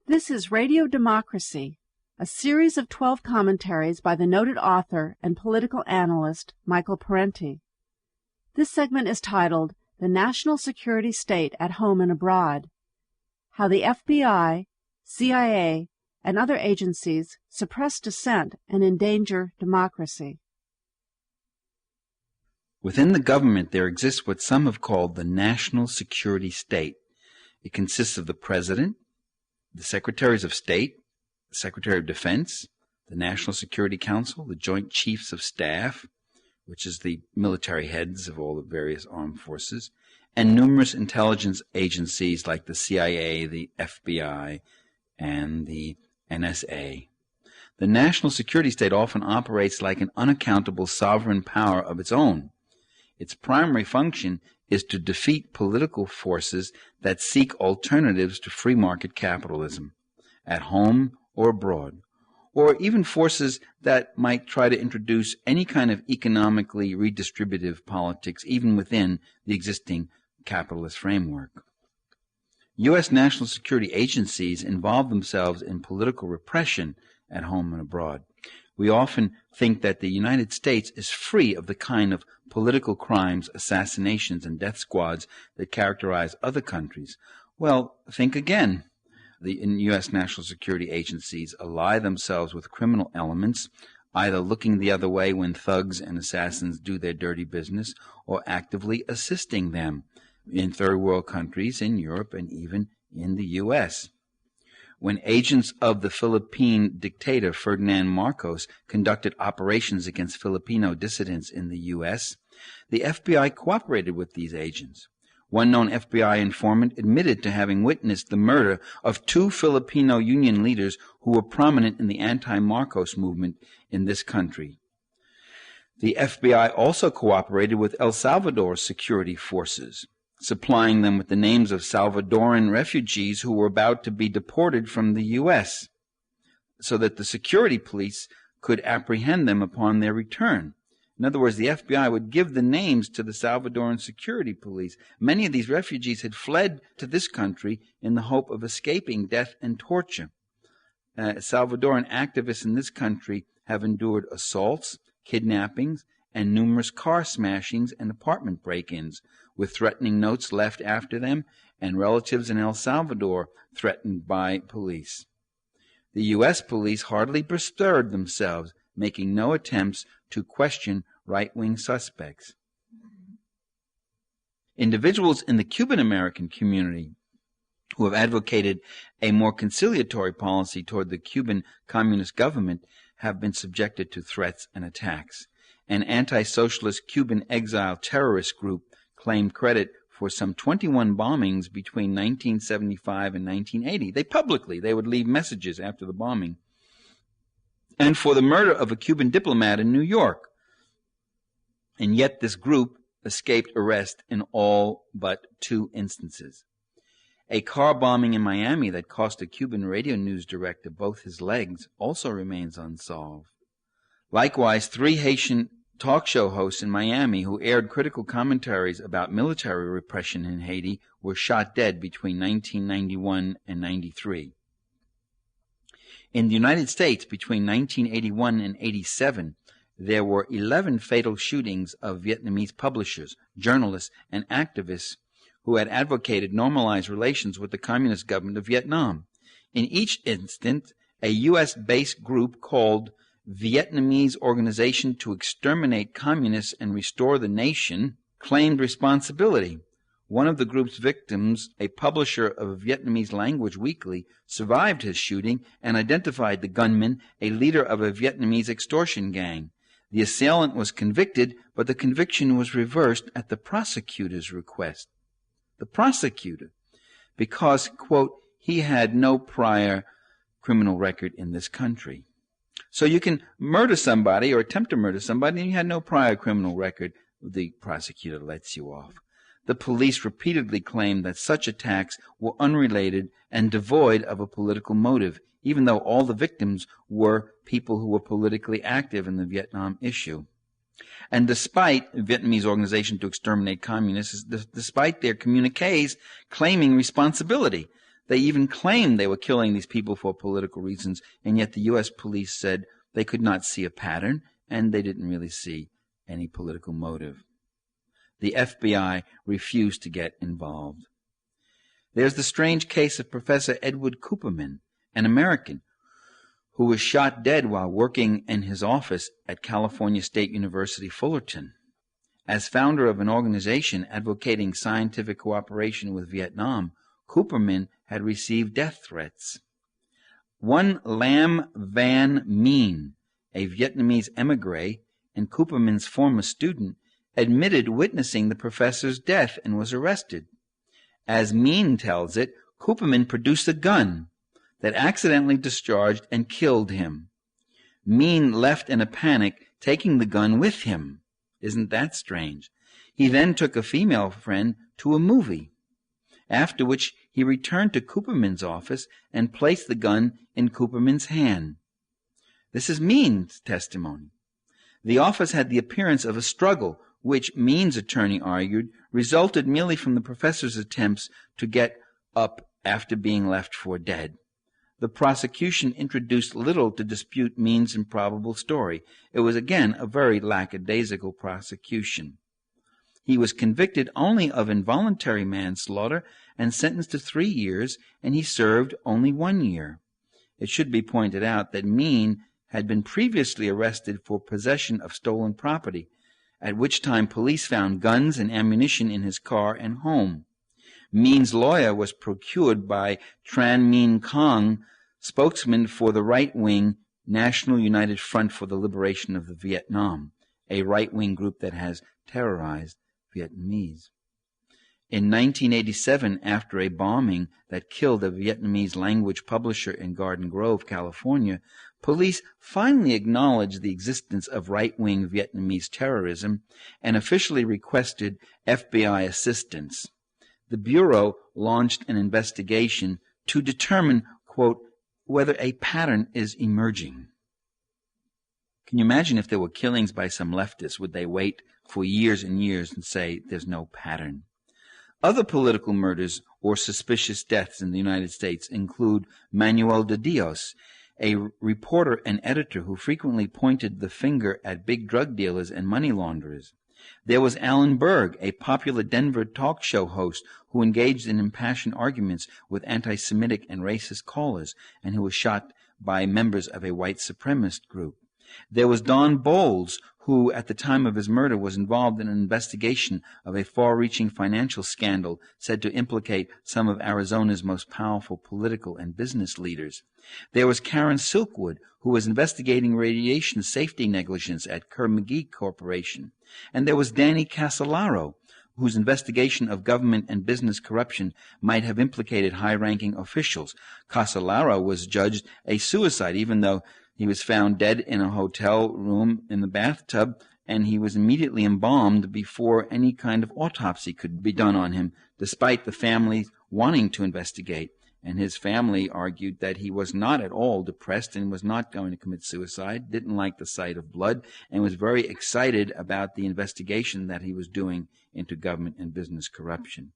This is Radio Democracy, a series of 12 commentaries by the noted author and political analyst Michael Parenti. This segment is titled The National Security State at Home and Abroad: How the FBI, CIA, and other agencies suppress dissent and endanger democracy. Within the government there exists what some have called the national security state. It consists of the President, the Secretaries of State, the Secretary of Defense, the National Security Council, the Joint Chiefs of Staff, which is the military heads of all the various armed forces, and numerous intelligence agencies like the CIA, the FBI, and the NSA. The national security state often operates like an unaccountable sovereign power of its own. Its primary function is to defeat political forces that seek alternatives to free market capitalism, at home or abroad, or even forces that might try to introduce any kind of economically redistributive politics even within the existing capitalist framework. U.S. national security agencies involve themselves in political repression at home and abroad. We often think that the United States is free of the kind of political crimes, assassinations, and death squads that characterize other countries. Well, think again. The U.S. national security agencies ally themselves with criminal elements, either looking the other way when thugs and assassins do their dirty business, or actively assisting them in third world countries, in Europe, and even in the U.S. When agents of the Philippine dictator Ferdinand Marcos conducted operations against Filipino dissidents in the U.S., the FBI cooperated with these agents. One known FBI informant admitted to having witnessed the murder of 2 Filipino union leaders who were prominent in the anti-Marcos movement in this country. The FBI also cooperated with El Salvador's security forces, supplying them with the names of Salvadoran refugees who were about to be deported from the U.S., so that the security police could apprehend them upon their return. In other words, the FBI would give the names to the Salvadoran security police. Many of these refugees had fled to this country in the hope of escaping death and torture. Salvadoran activists in this country have endured assaults, kidnappings, and numerous car smashings and apartment break-ins, with threatening notes left after them, and relatives in El Salvador threatened by police. The U.S. police hardly bestirred themselves, making no attempts to question right-wing suspects. Individuals in the Cuban-American community who have advocated a more conciliatory policy toward the Cuban Communist government have been subjected to threats and attacks. An anti-socialist Cuban exile terrorist group claimed credit for some 21 bombings between 1975 and 1980. They would leave messages after the bombing. And for the murder of a Cuban diplomat in New York. And yet this group escaped arrest in all but 2 instances. A car bombing in Miami that cost a Cuban radio news director both his legs also remains unsolved. Likewise, 3 Haitian talk show hosts in Miami who aired critical commentaries about military repression in Haiti were shot dead between 1991 and 93. In the United States, between 1981 and 87, there were 11 fatal shootings of Vietnamese publishers, journalists, and activists who had advocated normalized relations with the Communist government of Vietnam. In each instance, a U.S.-based group called Vietnamese Organization to Exterminate Communists and Restore the Nation claimed responsibility. One of the group's victims, a publisher of a Vietnamese language weekly, survived his shooting and identified the gunman, a leader of a Vietnamese extortion gang. The assailant was convicted, but the conviction was reversed at the prosecutor's request. The prosecutor, because, quote, he had no prior criminal record in this country. So you can murder somebody or attempt to murder somebody and you had no prior criminal record. The prosecutor lets you off. The police repeatedly claimed that such attacks were unrelated and devoid of a political motive, even though all the victims were people who were politically active in the Vietnam issue. And despite Vietnamese Organization to Exterminate Communists, despite their communiques claiming responsibility, They even claimed they were killing these people for political reasons, and yet the U.S. police said they could not see a pattern, and they didn't really see any political motive. The FBI refused to get involved. There's the strange case of Professor Edward Cooperman, an American, who was shot dead while working in his office at California State University, Fullerton. As founder of an organization advocating scientific cooperation with Vietnam, Cooperman had received death threats. One Lam Van Mien, a Vietnamese emigre and Cooperman's former student, admitted witnessing the professor's death and was arrested. As Mien tells it, Cooperman produced a gun that accidentally discharged and killed him. Mien left in a panic, taking the gun with him. Isn't that strange? He then took a female friend to a movie, after which he returned to Cooperman's office and placed the gun in Cooperman's hand. This is Mien's testimony. The office had the appearance of a struggle, which Mien's attorney argued resulted merely from the professor's attempts to get up after being left for dead. The prosecution introduced little to dispute Mien's improbable story. It was again a very lackadaisical prosecution. He was convicted only of involuntary manslaughter and sentenced to 3 years, and he served only 1 year. It should be pointed out that Mien had been previously arrested for possession of stolen property, at which time police found guns and ammunition in his car and home. Mien's lawyer was procured by Tran Minh Kong, spokesman for the right-wing National United Front for the Liberation of the Vietnam, a right-wing group that has terrorized Vietnamese. In 1987, after a bombing that killed a Vietnamese language publisher in Garden Grove, California, police finally acknowledged the existence of right-wing Vietnamese terrorism and officially requested FBI assistance. The Bureau launched an investigation to determine, quote, whether a pattern is emerging. Can you imagine if there were killings by some leftists? Would they wait for years and years and say there's no pattern? Other political murders or suspicious deaths in the United States include Manuel de Dios, a reporter and editor who frequently pointed the finger at big drug dealers and money launderers. There was Alan Berg, a popular Denver talk show host who engaged in impassioned arguments with anti-Semitic and racist callers and who was shot by members of a white supremacist group. There was Don Bowles, who at the time of his murder was involved in an investigation of a far-reaching financial scandal said to implicate some of Arizona's most powerful political and business leaders. There was Karen Silkwood, who was investigating radiation safety negligence at Kerr-McGee Corporation. And there was Danny Casolaro, whose investigation of government and business corruption might have implicated high-ranking officials. Casolaro was judged a suicide, even though he was found dead in a hotel room in the bathtub, and he was immediately embalmed before any kind of autopsy could be done on him, despite the family wanting to investigate. And his family argued that he was not at all depressed and was not going to commit suicide, didn't like the sight of blood, and was very excited about the investigation that he was doing into government and business corruption.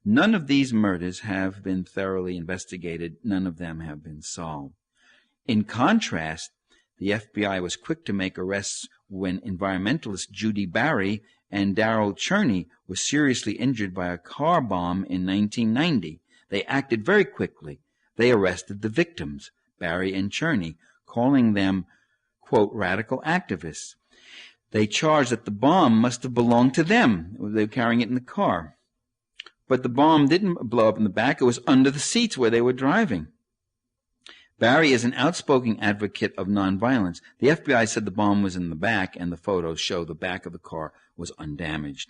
None of these murders have been thoroughly investigated. None of them have been solved. In contrast, the FBI was quick to make arrests when environmentalist Judy Barry and Darrell Cherney were seriously injured by a car bomb in 1990. They acted very quickly. They arrested the victims, Barry and Cherney, calling them, quote, radical activists. They charged that the bomb must have belonged to them. They were carrying it in the car. But the bomb didn't blow up in the back. It was under the seats where they were driving. Barry is an outspoken advocate of nonviolence. The FBI said the bomb was in the back, and the photos show the back of the car was undamaged.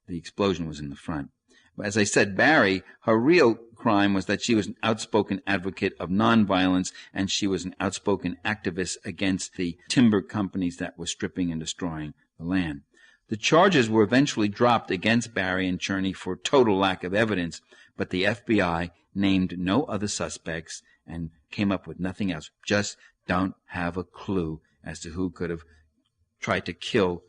The explosion was in the front. But as I said, Barry, her real crime was that she was an outspoken advocate of nonviolence, and she was an outspoken activist against the timber companies that were stripping and destroying the land. The charges were eventually dropped against Barry and Cherney for total lack of evidence, but the FBI named no other suspects and came up with nothing else. Just don't have a clue as to who could have tried to kill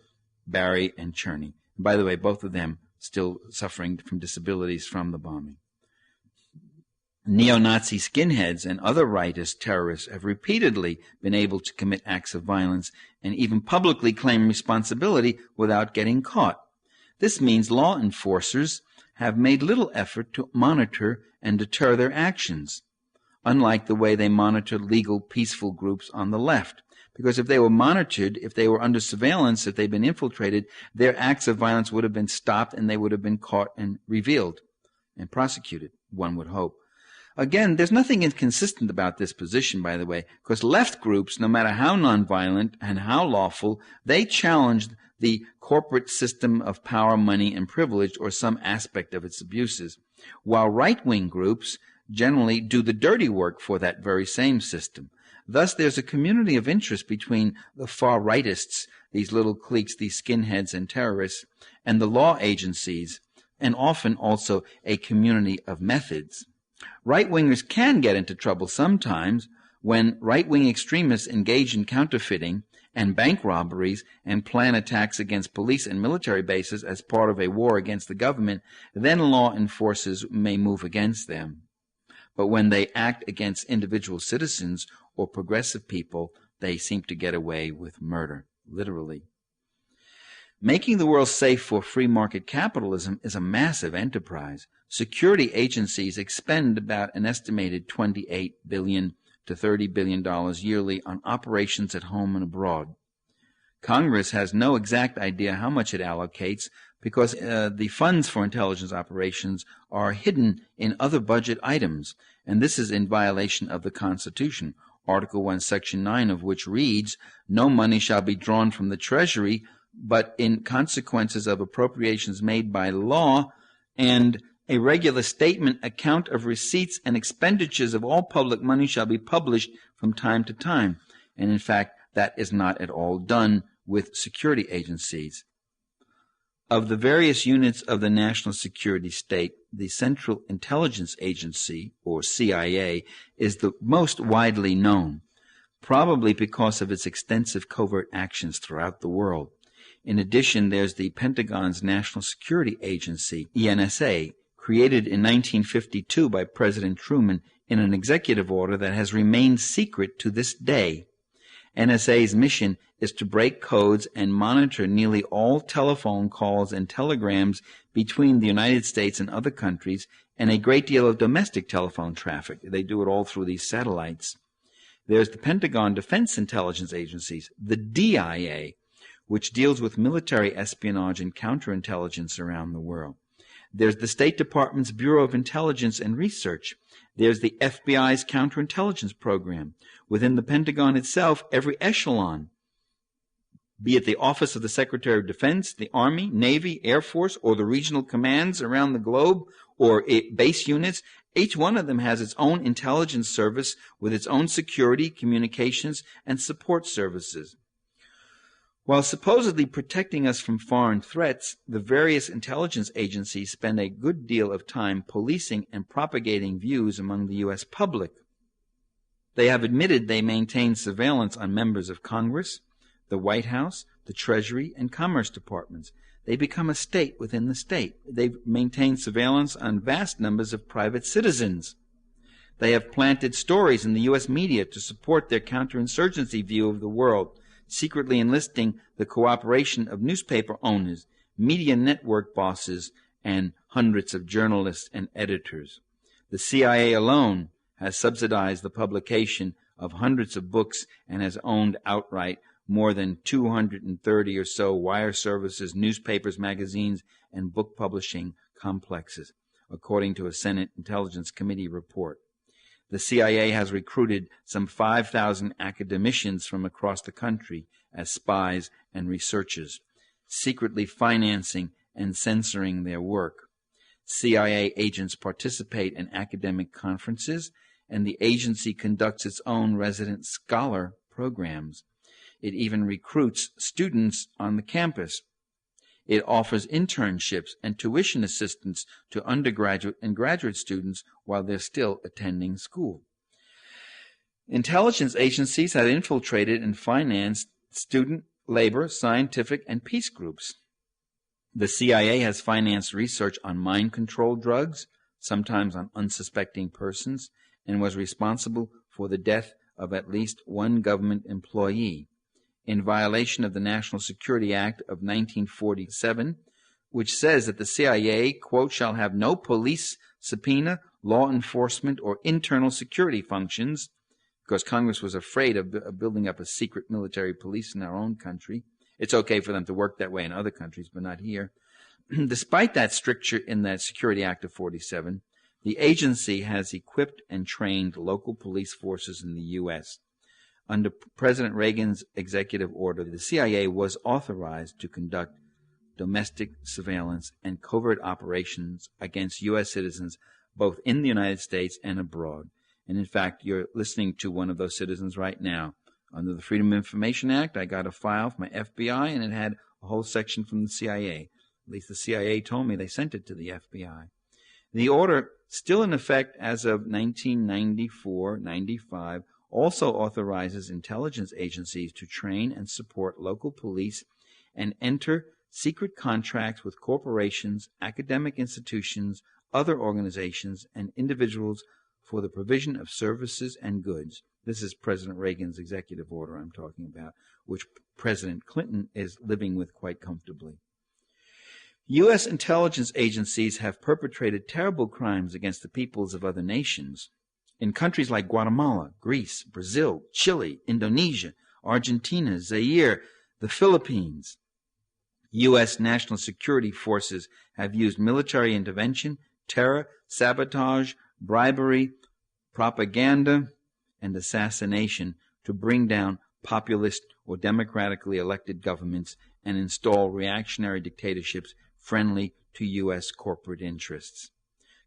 Barry and Cherney. And by the way, both of them still suffering from disabilities from the bombing. Neo-Nazi skinheads and other rightist terrorists have repeatedly been able to commit acts of violence and even publicly claim responsibility without getting caught. This means law enforcers have made little effort to monitor and deter their actions, unlike the way they monitor legal, peaceful groups on the left. Because if they were monitored, if they were under surveillance, if they'd been infiltrated, their acts of violence would have been stopped and they would have been caught and revealed and prosecuted, one would hope. Again, there's nothing inconsistent about this position, by the way, because left groups, no matter how nonviolent and how lawful, they challenged the corporate system of power, money, and privilege, or some aspect of its abuses, while right-wing groups generally do the dirty work for that very same system. Thus, there's a community of interest between the far-rightists, these little cliques, these skinheads and terrorists, and the law agencies, and often also a community of methods. Right-wingers can get into trouble sometimes when right-wing extremists engage in counterfeiting and bank robberies and plan attacks against police and military bases as part of a war against the government. Then law enforcers may move against them. But when they act against individual citizens or progressive people, they seem to get away with murder, literally. Making the world safe for free market capitalism is a massive enterprise. Security agencies expend about an estimated $28 billion to $30 billion yearly on operations at home and abroad. Congress has no exact idea how much it allocates because the funds for intelligence operations are hidden in other budget items, and this is in violation of the Constitution, Article 1, Section 9 of which reads, "No money shall be drawn from the Treasury, but in consequences of appropriations made by law, and a regular statement, account of receipts and expenditures of all public money shall be published from time to time." And in fact, that is not at all done with security agencies. Of the various units of the national security state, the Central Intelligence Agency, or CIA, is the most widely known, probably because of its extensive covert actions throughout the world. In addition, there's the Pentagon's National Security Agency, ENSA, created in 1952 by President Truman in an executive order that has remained secret to this day. NSA's mission is to break codes and monitor nearly all telephone calls and telegrams between the United States and other countries, and a great deal of domestic telephone traffic. They do it all through these satellites. There's the Pentagon Defense Intelligence Agencies, the DIA, which deals with military espionage and counterintelligence around the world. There's the State Department's Bureau of Intelligence and Research. There's the FBI's counterintelligence program. Within the Pentagon itself, every echelon, be it the Office of the Secretary of Defense, the Army, Navy, Air Force, or the regional commands around the globe, or base units, each one of them has its own intelligence service with its own security, communications, and support services. While supposedly protecting us from foreign threats, the various intelligence agencies spend a good deal of time policing and propagating views among the U.S. public. They have admitted they maintain surveillance on members of Congress, the White House, the Treasury, and Commerce Departments. They become a state within the state. They've maintained surveillance on vast numbers of private citizens. They have planted stories in the U.S. media to support their counterinsurgency view of the world, secretly enlisting the cooperation of newspaper owners, media network bosses, and hundreds of journalists and editors. The CIA alone has subsidized the publication of hundreds of books and has owned outright more than 230 or so wire services, newspapers, magazines, and book publishing complexes, according to a Senate Intelligence Committee report. The CIA has recruited some 5,000 academicians from across the country as spies and researchers, secretly financing and censoring their work. CIA agents participate in academic conferences, and the agency conducts its own resident scholar programs. It even recruits students on the campus. It offers internships and tuition assistance to undergraduate and graduate students while they're still attending school. Intelligence agencies have infiltrated and financed student, labor, scientific, and peace groups. The CIA has financed research on mind control drugs, sometimes on unsuspecting persons, and was responsible for the death of at least one government employee, in violation of the National Security Act of 1947, which says that the CIA, quote, shall have no police, subpoena, law enforcement, or internal security functions, because Congress was afraid of building up a secret military police in our own country. It's okay for them to work that way in other countries, but not here. Despite that stricture in that Security Act of 47, the agency has equipped and trained local police forces in the U.S. Under President Reagan's executive order, the CIA was authorized to conduct domestic surveillance and covert operations against U.S. citizens both in the United States and abroad. And in fact, you're listening to one of those citizens right now. Under the Freedom of Information Act, I got a file from my FBI, and it had a whole section from the CIA. At least the CIA told me they sent it to the FBI. The order, still in effect as of 1994-95, also authorizes intelligence agencies to train and support local police and enter secret contracts with corporations, academic institutions, other organizations, and individuals for the provision of services and goods. This is President Reagan's executive order I'm talking about, which President Clinton is living with quite comfortably. U.S. intelligence agencies have perpetrated terrible crimes against the peoples of other nations. In countries like Guatemala, Greece, Brazil, Chile, Indonesia, Argentina, Zaire, the Philippines, U.S. national security forces have used military intervention, terror, sabotage, bribery, propaganda, and assassination to bring down populist or democratically elected governments and install reactionary dictatorships friendly to U.S. corporate interests.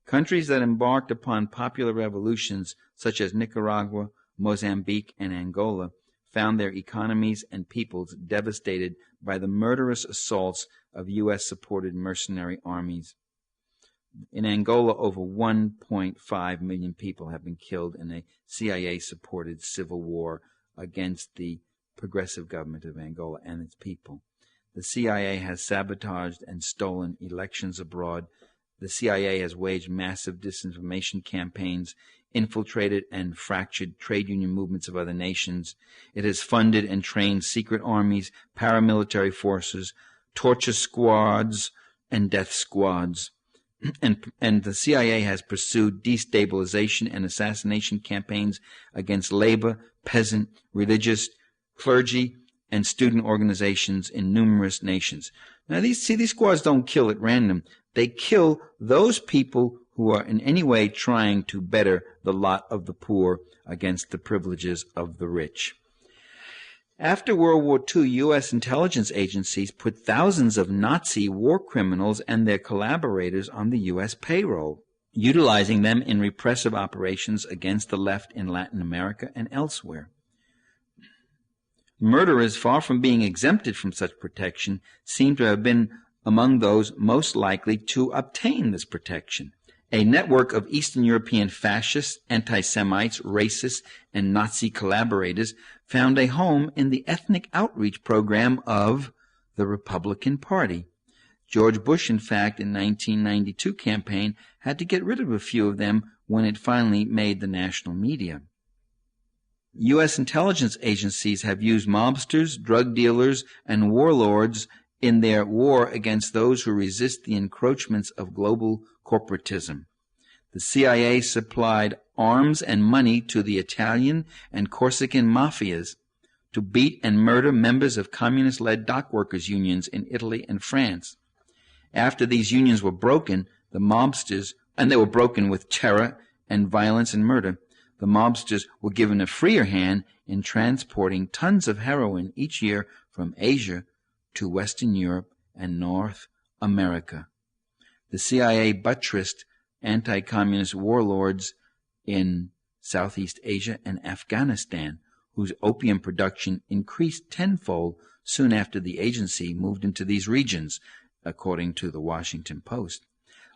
Countries that embarked upon popular revolutions such as Nicaragua, Mozambique, and Angola found their economies and peoples devastated by the murderous assaults of U.S.-supported mercenary armies. In Angola, over 1.5 million people have been killed in a CIA-supported civil war against the progressive government of Angola and its people. The CIA has sabotaged and stolen elections abroad. The CIA has waged massive disinformation campaigns, infiltrated and fractured trade union movements of other nations. It has funded and trained secret armies, paramilitary forces, torture squads, and death squads. And the CIA has pursued destabilization and assassination campaigns against labor, peasant, religious, clergy, and student organizations in numerous nations. Now, these squads don't kill at random. They kill those people who are in any way trying to better the lot of the poor against the privileges of the rich. After World War II, U.S. intelligence agencies put thousands of Nazi war criminals and their collaborators on the U.S. payroll, utilizing them in repressive operations against the left in Latin America and elsewhere. Murderers, far from being exempted from such protection, seem to have been among those most likely to obtain this protection. A network of Eastern European fascists, anti-Semites, racists, and Nazi collaborators found a home in the ethnic outreach program of the Republican Party. George Bush, in fact, in 1992 campaign, had to get rid of a few of them when it finally made the national media. U.S. intelligence agencies have used mobsters, drug dealers, and warlords in their war against those who resist the encroachments of global corporatism. The CIA supplied arms and money to the Italian and Corsican mafias to beat and murder members of communist-led dockworkers' unions in Italy and France. After these unions were broken, the mobsters, and they were broken with terror and violence and murder, the mobsters were given a freer hand in transporting tons of heroin each year from Asia to Western Europe and North America. The CIA buttressed anti-communist warlords in Southeast Asia and Afghanistan, whose opium production increased tenfold soon after the agency moved into these regions, according to the Washington Post.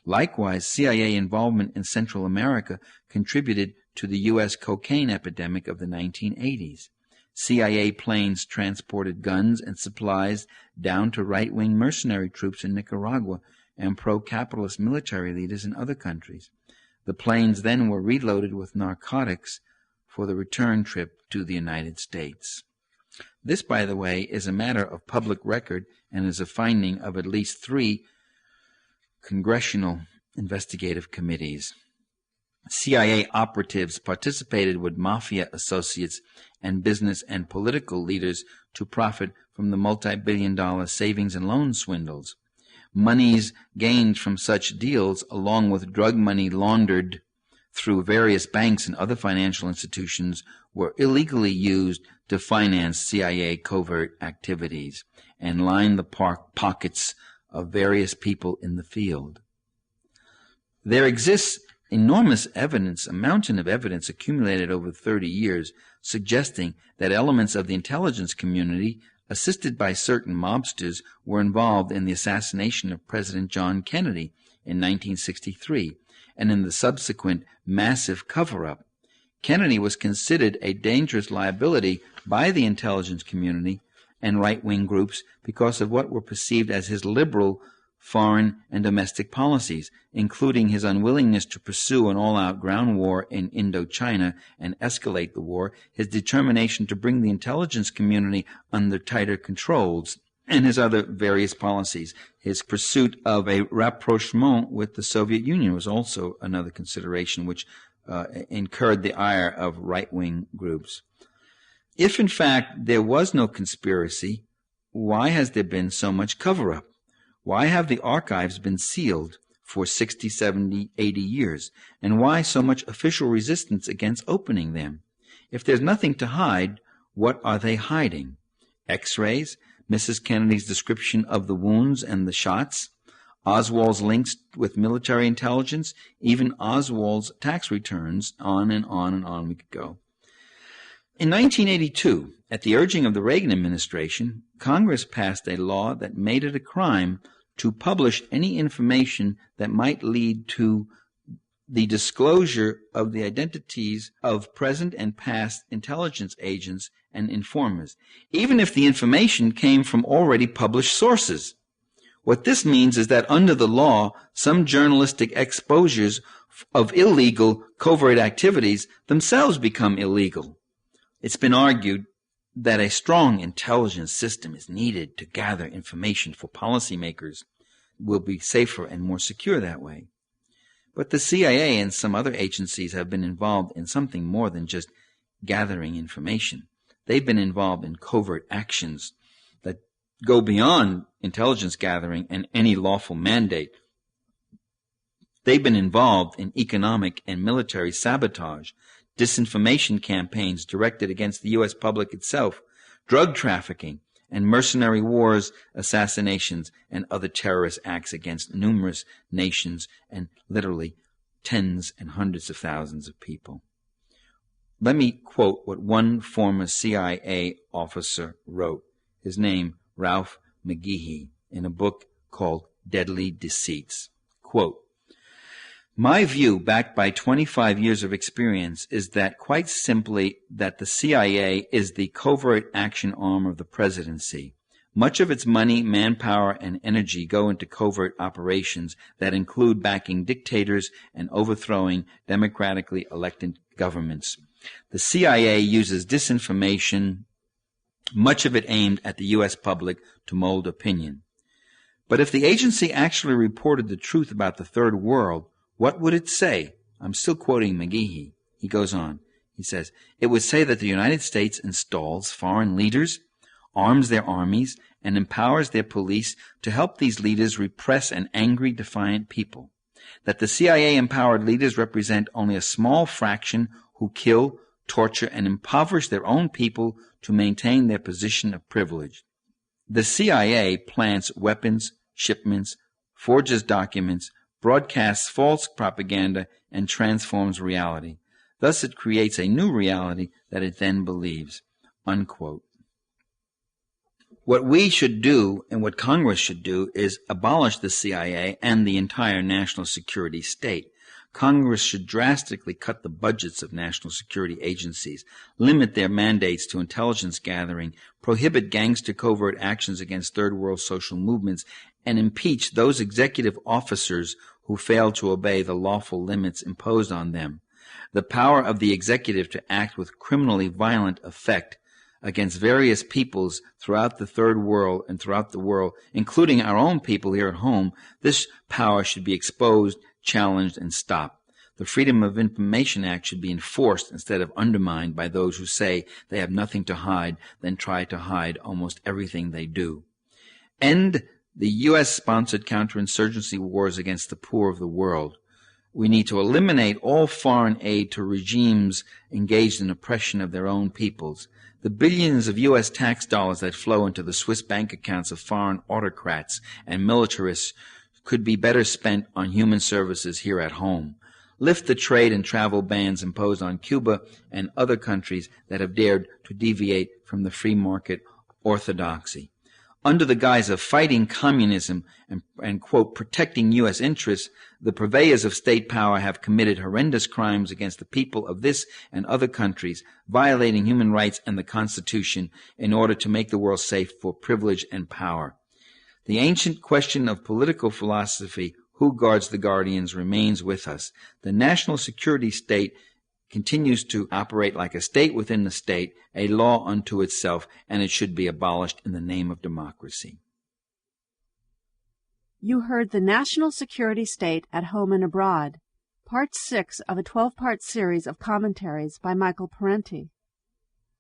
Likewise, CIA involvement in Central America contributed to the U.S. cocaine epidemic of the 1980s. CIA planes transported guns and supplies down to right-wing mercenary troops in Nicaragua and pro-capitalist military leaders in other countries. The planes then were reloaded with narcotics for the return trip to the United States. This, by the way, is a matter of public record and is a finding of at least 3 congressional investigative committees. CIA operatives participated with mafia associates and business and political leaders to profit from the multi-billion-dollar savings and loan swindles. Monies gained from such deals, along with drug money laundered through various banks and other financial institutions, were illegally used to finance CIA covert activities and line the pockets of various people in the field. There exists enormous evidence, a mountain of evidence accumulated over 30 years, suggesting that elements of the intelligence community, assisted by certain mobsters, were involved in the assassination of President John Kennedy in 1963 and in the subsequent massive cover-up. Kennedy was considered a dangerous liability by the intelligence community and right-wing groups because of what were perceived as his liberal foreign and domestic policies, including his unwillingness to pursue an all-out ground war in Indochina and escalate the war, his determination to bring the intelligence community under tighter controls, and his other various policies. His pursuit of a rapprochement with the Soviet Union was also another consideration which incurred the ire of right-wing groups. If, in fact, there was no conspiracy, why has there been so much cover-up? Why have the archives been sealed for 60, 70, 80 years? And why so much official resistance against opening them? If there's nothing to hide, what are they hiding? X-rays? Mrs. Kennedy's description of the wounds and the shots? Oswald's links with military intelligence? Even Oswald's tax returns? On and on and on we could go. In 1982, at the urging of the Reagan administration, Congress passed a law that made it a crime to publish any information that might lead to the disclosure of the identities of present and past intelligence agents and informers, even if the information came from already published sources. What this means is that under the law, some journalistic exposures of illegal covert activities themselves become illegal. It's been argued that a strong intelligence system is needed to gather information for policymakers. Will be safer and more secure that way. But the CIA and some other agencies have been involved in something more than just gathering information. They've been involved in covert actions that go beyond intelligence gathering and any lawful mandate. They've been involved in economic and military sabotage, disinformation campaigns directed against the U.S. public itself, drug trafficking, and mercenary wars, assassinations, and other terrorist acts against numerous nations and literally tens and hundreds of thousands of people. Let me quote what one former CIA officer wrote, his name Ralph McGehee, in a book called Deadly Deceits. Quote, "My view, backed by 25 years of experience, is that quite simply that the CIA is the covert action arm of the presidency. Much of its money, manpower, and energy go into covert operations that include backing dictators and overthrowing democratically elected governments. The CIA uses disinformation, much of it aimed at the U.S. public, to mold opinion. But if the agency actually reported the truth about the Third World, what would it say?" I'm still quoting McGehee. He goes on. He says, "It would say that the United States installs foreign leaders, arms their armies, and empowers their police to help these leaders repress an angry, defiant people. That the CIA-empowered leaders represent only a small fraction who kill, torture, and impoverish their own people to maintain their position of privilege. The CIA plants weapons, shipments, forges documents, broadcasts false propaganda, and transforms reality. Thus it creates a new reality that it then believes." Unquote. What we should do and what Congress should do is abolish the CIA and the entire national security state. Congress should drastically cut the budgets of national security agencies, limit their mandates to intelligence gathering, prohibit gangster covert actions against third world social movements, and impeach those executive officers who fail to obey the lawful limits imposed on them. The power of the executive to act with criminally violent effect against various peoples throughout the Third World and throughout the world, including our own people here at home, this power should be exposed, challenged, and stopped. The Freedom of Information Act should be enforced instead of undermined by those who say they have nothing to hide, then try to hide almost everything they do. End the U.S.-sponsored counterinsurgency wars against the poor of the world. We need to eliminate all foreign aid to regimes engaged in oppression of their own peoples. The billions of U.S. tax dollars that flow into the Swiss bank accounts of foreign autocrats and militarists could be better spent on human services here at home. Lift the trade and travel bans imposed on Cuba and other countries that have dared to deviate from the free market orthodoxy. Under the guise of fighting communism and quote, protecting U.S. interests, the purveyors of state power have committed horrendous crimes against the people of this and other countries, violating human rights and the Constitution in order to make the world safe for privilege and power. The ancient question of political philosophy, who guards the guardians, remains with us. The national security state continues to operate like a state within the state, a law unto itself, and it should be abolished in the name of democracy. You heard The National Security State at Home and Abroad, Part 6 of a 12-part series of commentaries by Michael Parenti.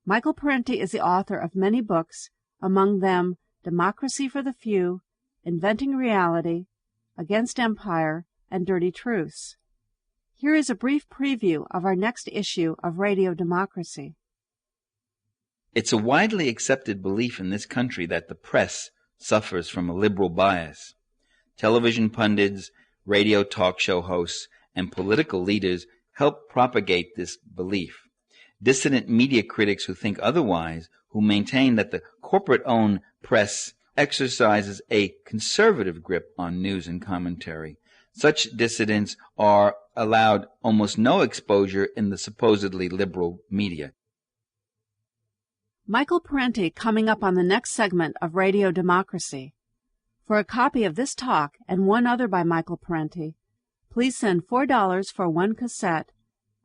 Michael Parenti is the author of many books, among them Democracy for the Few, Inventing Reality, Against Empire, and Dirty Truths. Here is a brief preview of our next issue of Radio Democracy. It's a widely accepted belief in this country that the press suffers from a liberal bias. Television pundits, radio talk show hosts, and political leaders help propagate this belief. Dissident media critics who think otherwise, who maintain that the corporate-owned press exercises a conservative grip on news and commentary. Such dissidents are allowed almost no exposure in the supposedly liberal media. Michael Parenti coming up on the next segment of Radio Democracy. For a copy of this talk and one other by Michael Parenti, please send $4 for one cassette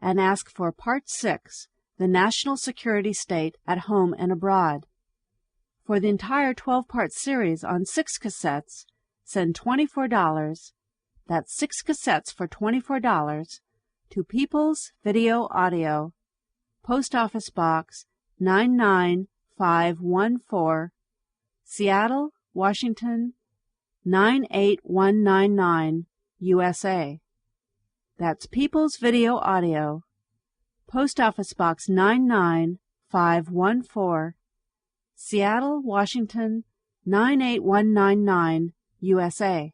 and ask for Part 6, The National Security State at Home and Abroad. For the entire 12-part series on 6 cassettes, send $24, that's 6 cassettes for $24, to People's Video Audio, Post Office Box 99514, Seattle, Washington 98199, USA. That's People's Video Audio, Post Office Box 99514, Seattle, Washington 98199, USA.